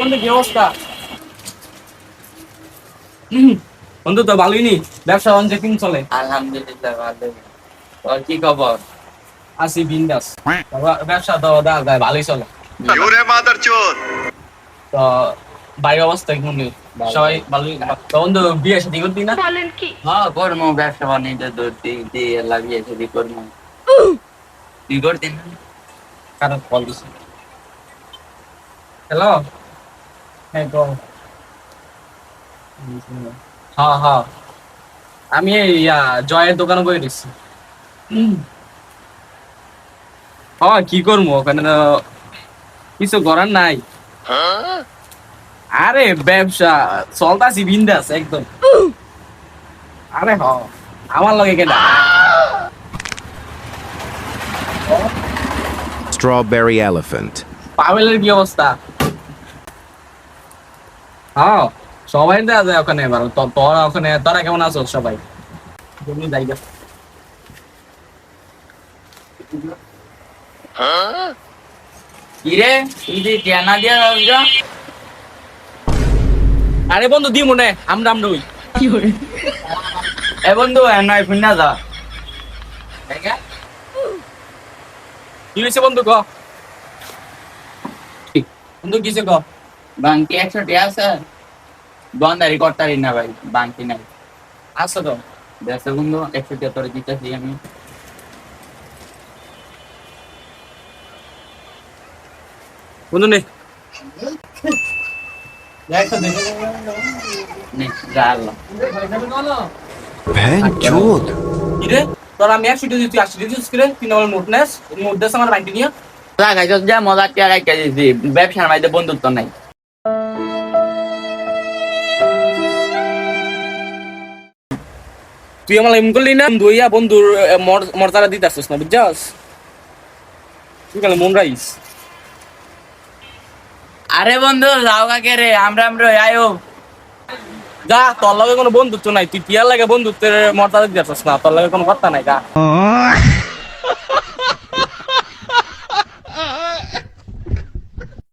বন্ধু কি অবস্থা? বন্ধু তো ভালোই নি, ব্যবসা বাণিজ্য কেমন চলে? আলহামদুলিল্লাহ ভালো। তোর কি খবর? আছি বিন্দাস। ব্যবসা তো ভালোই চলে। তো বাড়ির অবস্থা কেমন? সবাই ভালোই। তো বন্ধু বিয়ে শাদী করবি না? হ্যাঁ করবো, ব্যবসা বাণিজ্য ধরতে দিয়ে লাগিয়ে যদি করবো। তুই করতি না? কারণ কল দিছি। হ্যালো, হ্যাঁ গো। হ্যাঁ হ্যাঁ, আমি এই জয়ের দোকানে বই দিচ্ছি। হ্যাঁ কি করবো, ওখানে তো কিছু করার নাই। আরে ব্যবসা চলতাছি বিন্দাস একদম। আরে হ, আমার লগে কেনা Strawberry elephant. পাবেলের কি অবস্থা? হ্যাঁ সবাই দেওয়া যায় ওখানে। এবার তোরা ওখানে, তোরা কেমন আছো সবাই? যেমনি জায়গা কিরে তুই যে টিয়ানা দিয়া যা। আরে বন্ধু দি মনে আমরা আমরা ওই এ বন্ধু নয় ফুন্না যা। কি হয়েছে বন্ধু ক? বন্ধু কিসে ক? বাংকি 100 টিয়া আছে, বন্দারি করতারি না ভাই, বাংকি নাই। আসো তো দেড়শো বন্ধু 100 টিয়া তোরে দিতেছি আমি। বন্ধু নে নে যা আল্লাহ। Benchod. কিরে তোর আমি 100 টাকা দিচ্ছি, 80 টাকা দিচ্ছিস কিরে? তুই আমার নোট নেস, নোট দেশ আমার ব্যাংকে নিয়ে। যা খাইছস যা, মজার টিয়া রাইখা দিছি, ব্যবসার মাঝে বন্ধুত্ব নাই। তুই আমার এমন করলি না, দুইয়া বন্ধুর মর্যাদা দিতে আসছিস না, বুঝছস? তুই গেলে মন রাইস। আরে বন্ধু যাও কাকে রে, আমরা আয়ো। যা, তোর লগে কোনো বন্ধুত্ব নাই, তুই টিয়ার লাগে বন্ধুত্বের মর্যাদা দিতে আসছিস না, তোর লগে কোনো কথা নাই। যা